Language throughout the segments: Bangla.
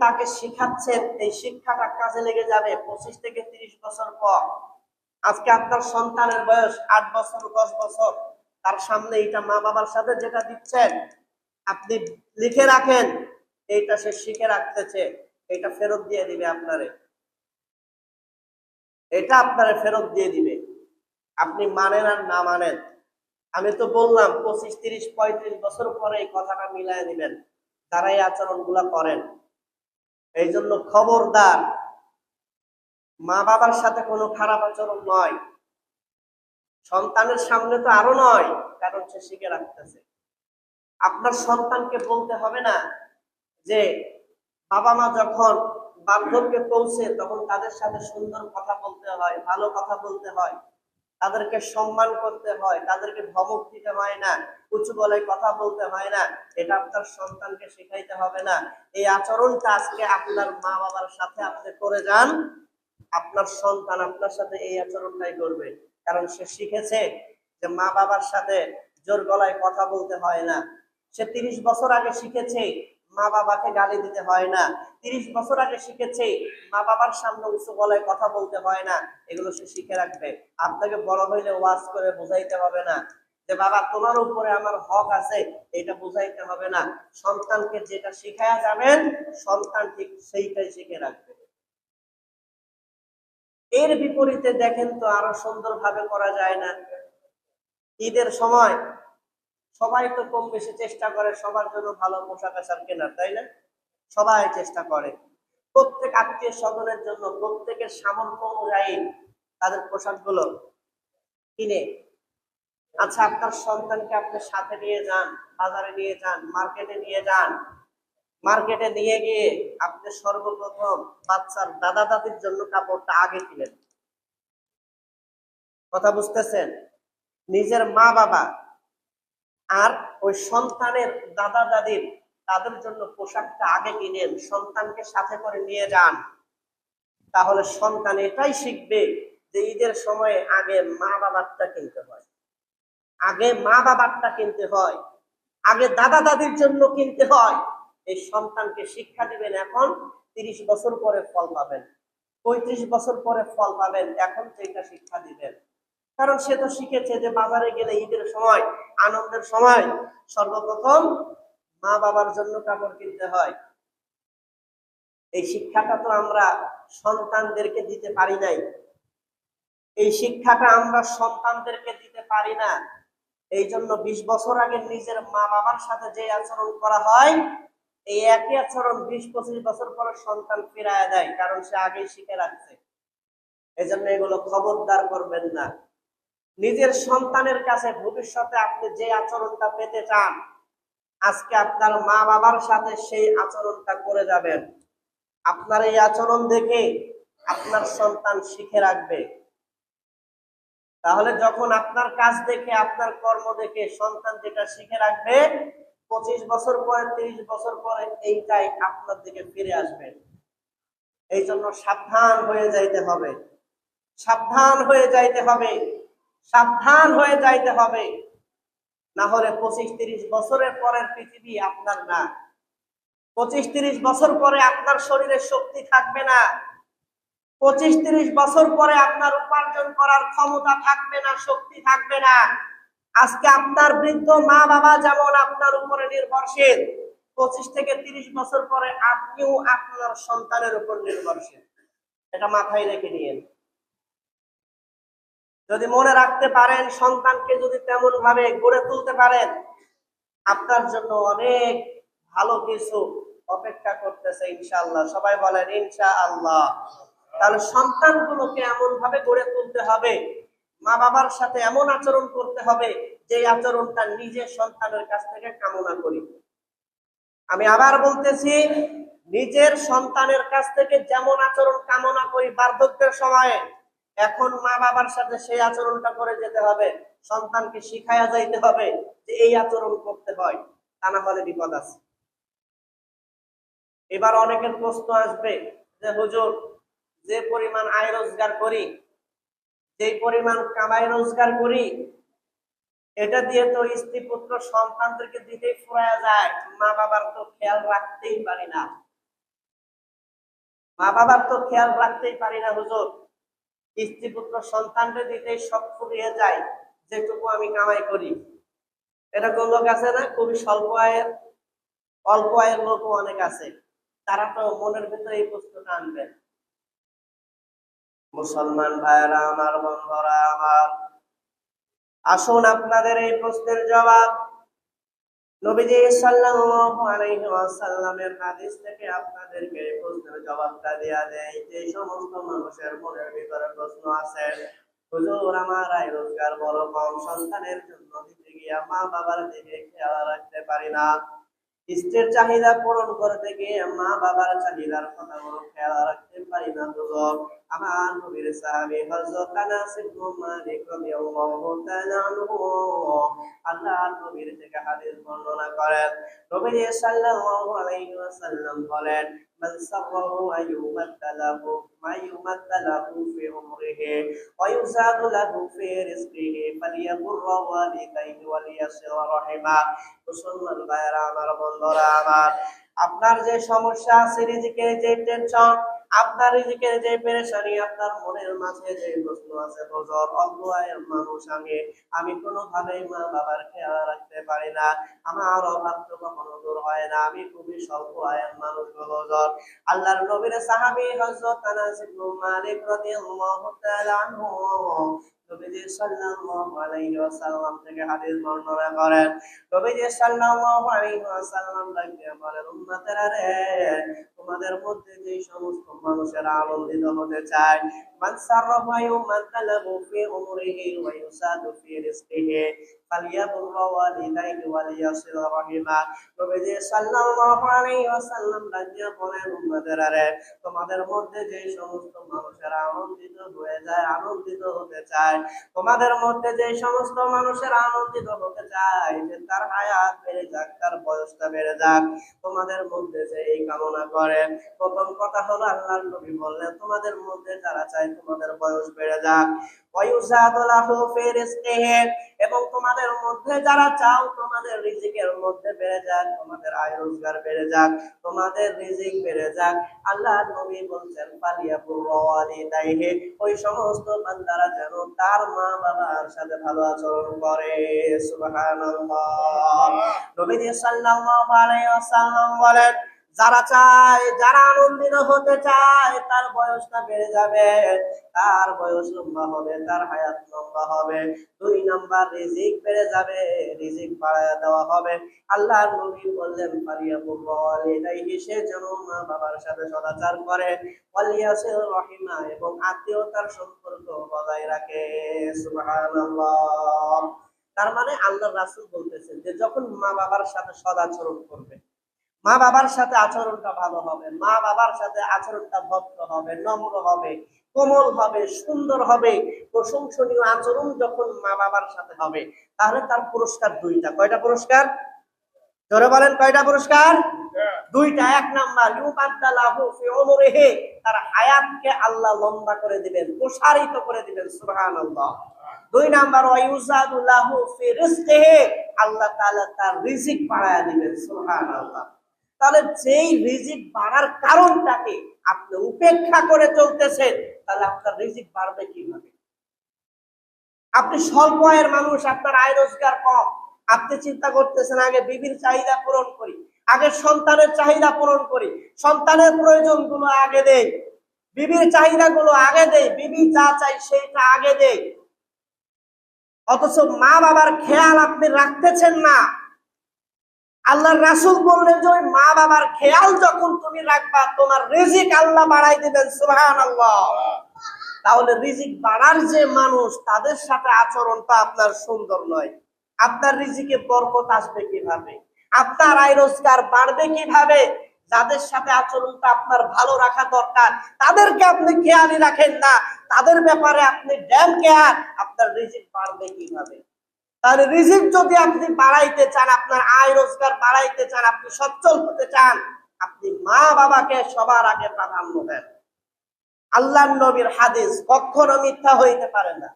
তাকে শিখাচ্ছেন, এই শিক্ষাটা কাজে লেগে যাবে 25 থেকে 30 বছর পর। আজকে আপনার সন্তানের বয়স 8 বছর 10 বছর, তার সামনে এটা মা বাবার সাথে যেটা দিচ্ছেন আপনি লিখে রাখেন, এইটা সে শিখে রাখতেছে, এটা ফেরত দিয়ে দিবে আপনারে, এটা আপনারে ফেরত দিয়ে দিবে। আপনি মানেন আর না মানেন, আমি তো বললাম 25 30 35 বছর পরে এই কথাটা মিলাই দিবেন যারা এই আচরণ গুলা করেন। এই জন্য খবরদার, মা বাবার সাথে কোনো খারাপ আচরণ নয়, সন্তানের সামনে তো আরো নয়, কারণ সে শিখে রাখতেছে। আপনার সন্তানকে বলতে হবে না যে বাবা মা যখন বার্ধক্যে পৌঁছে তখন তাদের সাথে সুন্দর কথা বলতে হয়, ভালো কথা বলতে হয়, তাদেরকে সম্মান করতে হয়, তাদেরকে ধমক দিতে হয় না, উঁচু গলায় কথা বলতে হয় না। এটা আপনার সন্তানকে শেখাইতে হবে না। এই আচরণটা আজকে আপনার মা বাবার সাথে আপনি করে যান, আপনার সন্তান আপনার সাথে এই আচরণটাই করবে। কারণ সে শিখেছে যে মা বাবার সাথে জোর গলায় কথা বলতে হয় না। সে 30 বছর আগে শিখেছে মা বাবাকে গালি দিতে হয় না। 30 বছর আগে শিখেছে মা বাবার সামনে উঁচু গলায় কথা বলতে হয় না। এগুলো সে শিখে রাখবে। আপনাকে বড় হইলে ওয়াজ করে বোঝাইতে হবে না যে বাবা তোমার উপরে আমার হক আছে, এটা বোঝাইতে হবে না। সন্তানকে যেটা শিখায়া যাবেন সন্তান ঠিক সেইটাই শিখে রাখবে। এর বিপরীতে দেখেন তো আরো সুন্দর ভাবে করা যায় না? ঈদের সময় সবাই তো কম বেশি চেষ্টা করে সবার জন্য ভালো পোশাক আশাক কেনার, তাই না? সবাই চেষ্টা করে প্রত্যেক আত্মীয় স্বজনের জন্য প্রত্যেকের সামর্থ্য অনুযায়ী তাদের পোশাক গুলো কিনে। আচ্ছা, আপনার সন্তানকে আপনি সাথে নিয়ে যান, বাজারে নিয়ে যান, মার্কেটে নিয়ে যান, মার্কেটে নিয়ে গিয়ে আপনি সর্বপ্রথম বাচ্চার দাদা দাদির জন্য কাপড়টা আগে কিনেন। কথা বুঝতেছেন? নিজের মা বাবা আর ওই সন্তানের দাদা দাদির তাদের জন্য পোশাকটা আগে কিনেন, সন্তানকে সাথে করে নিয়ে যান। তাহলে সন্তান এটাই শিখবে যে ঈদের সময়ে আগে মা বাবারটা কিনতে হয়, আগে মা বাবারটা কিনতে হয়, আগে দাদা দাদির জন্য কিনতে হয়। এই সন্তানকে শিক্ষা দিবেন। এখন 30 বছর পরে ফল পাবেন, 35 বছর পরে ফল পাবেন, এখন সেইটা শিক্ষা দিবেন। কারণ সে তো শিখেছে যে বাজারে গেলে ঈদের সময় আনন্দের সময় সর্বপ্রথম মা বাবার জন্য কাপড় কিনতে হয়। এই শিক্ষাটা তো আমরা সন্তানদেরকে দিতে পারি নাই, এই শিক্ষাটা আমরা সন্তানদেরকে দিতে পারি না। এই জন্য 20 বছর আগে নিজের মা বাবার সাথে যে আচরণ করা হয় এই একই আচরণ 20-25 বছর পরে সন্তান ফিরায় দেয়, কারণ সে আগেই শিখে রাখছে। এই জন্য এগুলো খবরদার করবেন না। নিজের সন্তানের কাছে ভবিষ্যতে আপনি যে আচরণটা পেতে চান আজকে আপনার মা বাবার সাথে সেই আচরণটা করে যাবেন। আপনার এই আচরণ দেখে আপনার সন্তান শিখে রাখবে। তাহলে যখন আপনার কাজ দেখে আপনার কর্ম দেখে সন্তান যেটা শিখে রাখবে 25 বছর পরে 30 বছর পরে এইটাই আপনার দিকে ফিরে আসবে। এই জন্য সাবধান হয়ে যাইতে হবে, সাবধান হয়ে যাইতে হবে, সাবধান হয়ে যাইতে হবে। না হলে 25-30 বছরের পরের পৃথিবী আপনার না। 25-30 বছর পরে আপনার শরীরে শক্তি থাকবে না, 25-30 বছর পরে আপনার উপার্জন করার ক্ষমতা থাকবে না, শক্তি থাকবে না। আজকে আপনার বৃদ্ধ মা বাবা যেমন আপনার উপরে নির্ভরশীল, 25 থেকে 30 বছর পরে আপনিও আপনার সন্তানের উপর নির্ভরশীল। এটা মাথায় রেখে নিয়েন। যদি মনে রাখতে পারেন, সন্তানকে যদি তেমন ভাবে গড়ে তুলতে পারেন, আপনার জন্য অনেক ভালো কিছু অপেক্ষা করতেছে ইনশাআল্লাহ। সবাই বলেন ইনশাআল্লাহ। তাহলে সন্তানগুলোকে এমন ভাবে গড়ে তুলতে হবে, মা বাবার সাথে এমন আচরণ করতে হবে যে আচরণটা নিজের সন্তানের কাছ থেকে কামনা করি। আমি আবার বলতেছি, নিজের সন্তানের কাছ থেকে যেমন আচরণ কামনা করি বার্ধক্যের সময়ে, এখন মা বাবার সাথে সেই আচরণটা করে যেতে হবে। সন্তানকে শিখায়া যাইতে হবে যে এই আচরণ করতে হয়, তা না হলে বিপদ আছে। এবার অনেকের প্রশ্ন আসবে যে হুজুর, যে পরিমাণ আয় রোজগার করি, যে পরিমাণ কামাই রোজগার করি, এটা দিয়ে তো স্ত্রী পুত্র সন্তানদেরকে দিতেই ফুরায়া যায়, মা বাবার তো খেয়াল রাখতেই পারি না। মা বাবার তো খেয়াল রাখতেই পারি না হুজুর, স্ত্রী পুত্র সন্তানকে দিতেই সব ফুরিয়ে যায় যেটুকু আমি কামাই করি। এরকম লোক আছে না, খুবই স্বল্প আয়ের, অল্প আয়ের লোকও অনেক আছে। তারা তো মনের ভিতরে এই প্রশ্নটা আনবেন। মুসলমান ভাইয়েরা আমার, বন্ধুরা আমার, আসুন আপনাদের এই প্রশ্নের জবাব নবীজি সাল্লাল্লাহু আলাইহি ওয়াসাল্লামের হাদিস থেকে আপনাদেরকে এই প্রশ্নের জবাবটা দেয়া দেয়। যে সমস্ত মানুষের মনের ভিতরে প্রশ্ন আছে, হুজুর আমার আয় রোজগার বড় কম, সন্তানের জন্য দিতে গিয়ে মা বাবার দিকে খেয়াল রাখতে পারি না, স্ত্রীর চাহিদা পূরণ করতে গিয়ে মা বাবার চাহিদার কথা কোনো খেয়াল রাখতে পারি না হুজুর। আমার নবীর সাহাবী হযরত আনাস ইবনে মালিক রাদিয়াল্লাহু তাআলা আনহু আল্লাহর নবীর থেকে হাদিস বর্ণনা করেন। নবী সাল্লাল্লাহু আলাইহি ওয়াসাল্লাম বলেন, মান সাররাহু আইয়ুমাত্তালাহু মাইয়ুমাত্তালাহু ফি উমরিহি ওয়া ইউযাদু লাহু ফি রিজকিহি ফালিয়াকুররা ওয়ালিদাইহি ওয়া লিয়াসির রাহিমা। মুসলমান ভাইয়েরা আমার, বন্ধুরা আমার, আপনার যে সমস্যা আছে, রিজিকের যে টেনশন, আপনার রিজিকের যে পেরেশানি, আপনার মনের মাঝে যে প্রশ্ন আছে, হুজুর অল্প আয়ের মানুষ আমি কোনোভাবেই মা বাবার খেয়াল রাখতে পারি না, আমার অভাব তো কখনো দূর হয় না, আমি খুবই স্বল্প আয়ের মানুষ হুজুর। আল্লাহর নবীর সাহাবী হযরত আনাস ইবনে মালিক রাদিয়াল্লাহু তাআলা আনহু নবীজি সাল্লাল্লাহু আলাইহি ওয়াসাল্লাম থেকে হাদিস বর্ণনা করেন। নবীজি সাল্লাল্লাহু আলাইহি ওয়াসাল্লাম বলেন, উম্মতেরা রে, তোমাদের মধ্যে যে সমস্ত মানুষেরা আনন্দিত হতে চায়, মান সাররাহু আইয়ুমাত্তালাহু ফি উমরিহি ওয়া ইউসাদু ফি রিজকিহি ফালিয়াবুররা ওয়ালিদাইহি ওয়া লিয়াসির রাহিমা। নবীজি সাল্লাল্লাহু আলাইহি ওয়াসাল্লাম বলেন, উম্মতেরা রে, তোমাদের মধ্যে যে সমস্ত মানুষেরা আনন্দিত হয়ে যায়, আনন্দিত হতে চায়, তোমাদের মধ্যে যে সমস্ত মানুষেরা আনন্দিত হতে চায় যে তার হায়াত বেড়ে যাক, তার বয়সটা বেড়ে যাক, তোমাদের মধ্যে যে এই কামনা করে, প্রথম কথা হলো আল্লাহর নবী বললেন, তোমাদের মধ্যে যারা চায় তোমাদের বয়স বেড়ে যাক, এবং তোমাদের মধ্যে যারা চাও তোমাদের রিজিকের মধ্যে বেড়ে যাক, তোমাদের আয় রোজগার বেড়ে যাক, তোমাদের রিজিক বেড়ে যাক, আল্লাহর নবী বলছেন ফালিয়াকুররা ওয়ালিদাইহি, ওই সমস্ত বান্দারা যেন তার মা বাবার সাথে ভালো আচরণ করে। সুবহানাল্লাহ। নবীজি সাল্লাল্লাহু আলাইহি ওয়াসাল্লাম বলেন, যারা চায়, যারা আনন্দিত হতে চায়, তার বয়সটা বেড়ে যাবে, তার বয়স লম্বা হবে, তার হায়াত লম্বা হবে। 2 নাম্বার, রিজিক বেড়ে যাবে, রিজিক বাড়ায়া দেওয়া হবে। আল্লাহর নবী বললেন ফালিয়াকুররা ওয়ালিদাইহি, সে যেন মা বাবার সাথে সদাচার করে, ওয়ালিয়াসির রাহিমা, এবং আত্মীয়তার সম্পর্ক বজায় রাখে। সুবহানাল্লাহ। তার মানে আল্লাহর রাসূল বলতেছেন যে যখন মা বাবার সাথে সদাচরণ করবে, মা বাবার সাথে আচরণটা ভালো হবে, মা বাবার সাথে আচরণটা ভদ্র হবে, নম্র হবে, কোমল হবে, সুন্দর হবে, প্রশংসনীয় আচরণ যখন মা বাবার সাথে হবে, তাহলে তার পুরস্কার 2টা। কয়টা পুরস্কার? জোরে বলেন, কয়টা পুরস্কার? 2টা। 1 নাম্বার, ইউবাদদালাহু ফি উমরিহি, তার হায়াতকে আল্লাহ লম্বা করে দিবেন, প্রসারিত করে দিবেন। সুবহানাল্লাহ। 2 নাম্বার, ওয়া ইউযাদু লাহু ফি রিজকিহি, আল্লাহ তাআলা তার রিজিক বাড়ায়া দিবেন। সুবহানাল্লাহ। তাহলে যেই রিজিক বাড়ার কারণটাকে আপনি উপেক্ষা করে চলতেছেন, তাহলে আপনার রিজিক বাড়বে কিভাবে? আপনি স্বল্প আয়ের মানুষ, আপনার আয় রোজগার কম, আপনি চিন্তা করতেছেন আগে বিবির চাহিদা পূরণ করি, আগে সন্তানের চাহিদা পূরণ করি, সন্তানের প্রয়োজনগুলো আগে দেই, বিবির চাহিদাগুলো আগে দেই, বিবি যা চাই সেইটা আগে দেই, অথচ মা বাবার খেয়াল আপনি রাখতেছেন না। আল্লাহর রাসূল বললেন যে ওই মা বাবার খেয়াল যখন তুমি রাখবা, তোমার রিজিক আল্লাহ বাড়াই দিবেন। সুবহানাল্লাহ। তাহলে রিজিক বাড়ার যে মানুষ, তাদের সাথে আচরণটা আপনার সুন্দর নয়, আপনার রিজিকে বরকত আসবে কিভাবে? আপনার আয় রোজগার বাড়বে কিভাবে? যাদের সাথে আচরণটা আপনার ভালো রাখা দরকার, তাদেরকে আপনি খেয়ালই রাখেন না, তাদের ব্যাপারে আপনি ড্যাম কেয়ার, আপনার রিজিক বাড়বে কিভাবে? তাহলে রিজিক যদি আপনি বাড়াইতে চান, আপনার আয় রোজগার বাড়াইতে চান, আপনি সচ্ছল হতে চান, আপনি মা বাবাকে সবার আগে প্রাধান্য দেন। আল্লাহর নবীর হাদিস কখনো মিথ্যা হইতে পারে না,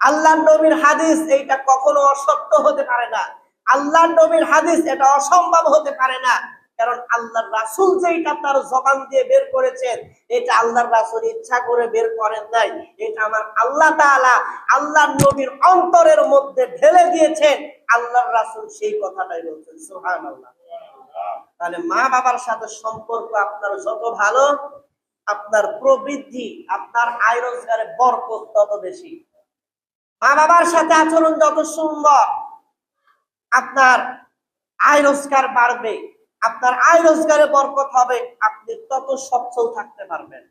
আল্লাহর নবীর হাদিস এইটা কখনো অসত্য হতে পারে না, আল্লাহর নবীর হাদিস এটা অসম্ভব হতে পারে না। কারণ আল্লাহর রাসূল যেটা তার জবান দিয়ে বের করেছেন, এটা আল্লাহর রাসূল ইচ্ছা করে বের করেন নাই, এটা আমার আল্লাহ তাআলা আল্লাহর নবীর অন্তরের মধ্যে ঢেলে দিয়েছেন। আল্লাহর রাসূল সেই কথাটাই বলছেন, সুবহানাল্লাহ। তাহলে মা বাবার সাথে সম্পর্ক আপনার যত ভালো, আপনার প্রবৃদ্ধি, আপনার আয় রোজগারে বরকত তত বেশি। মা বাবার সাথে আচরণ যত সুন্দর, আপনার আয় রোজগার বাড়বে, আপনার আয় রোজগারে বরকত হবে, আপনি তত সচ্ছল থাকতে পারবেন।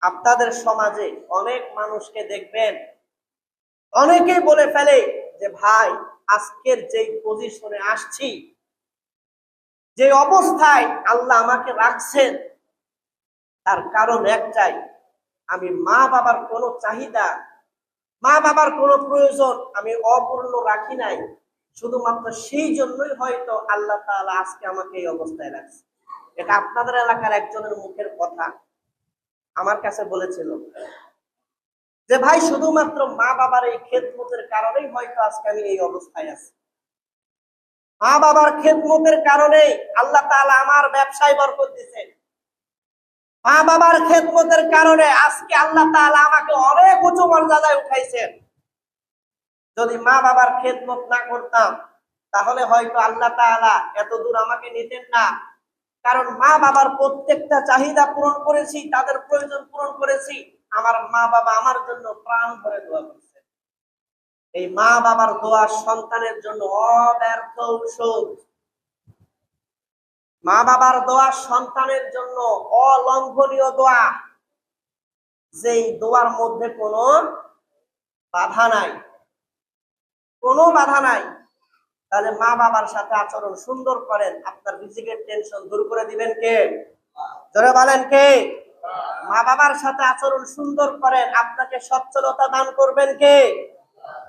আপনাদের সমাজে অনেক মানুষকে দেখবেন, অনেকেই বলে ফেলে যে ভাই আজকের যে পজিশনে আসছি, যে অবস্থায় আল্লাহ আমাকে রাখছেন, তার কারণ একটাই, আমি মা বাবার কোনো চাহিদা, মা বাবার কোনো প্রয়োজন আমি অপূর্ণ রাখি নাই। শুধুমাত্র সেই জন্যই হয়তো আল্লাহ তাআলা আজকে আমাকে এই অবস্থায় রাখছে। এটা আপনাদের এলাকার একজনের মুখের কথা, আমার কাছে বলেছিল যে ভাই শুধুমাত্র মা বাবার এই খেদমতের কারণেই হয়তো আজকে আমি এই অবস্থায় আছি। মা বাবার খেদমতের কারণেই আল্লাহ তাআলা আমার ব্যবসায় বরকত দিয়েছেন। মা বাবার খেদমতের কারণে আজকে আল্লাহ তাআলা আমাকে অনেক উঁচু মর্যাদায় উঠাইছেন। যদি মা বাবার খেদমত না করতাম তাহলে হয়তো আল্লাহ তাআলা এত দূর আমাকে নিতেন না। কারণ মা বাবার প্রত্যেকটা চাহিদা পূরণ করেছি, তাদের প্রয়োজন পূরণ করেছি। আমার মা বাবা আমার জন্য প্রাণ ভরে দোয়া করছে। এই মা বাবার দোয়া সন্তানের জন্য অব্যর্থ ঔষধ। মা বাবার দোয়া সন্তানের জন্য অলঙ্ঘনীয় দোয়া, যেই দোয়ার মধ্যে কোনো বাধা নাই, কোনো বাধা নাই। তাহলে মা বাবার সাথে আচরণ সুন্দর করেন, আপনার রিজিকের টেনশন দূর করে দিবেন কে? জোরে বলেন কে? মা বাবার সাথে আচরণ সুন্দর করেন, আপনাকে সচ্ছলতা দান করবেন কে?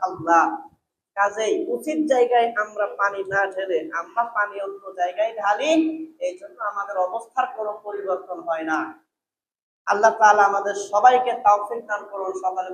আল্লাহ। কাজেই উচিত জায়গায় আমরা পানি না ঢেলে আমরা পানি অন্য জায়গায় ঢালি, এই জন্য আমাদের অবস্থার কোনো পরিবর্তন হয় না। আল্লাহ তাআলা আমাদের সবাইকে তৌফিক দান করুন। সকালে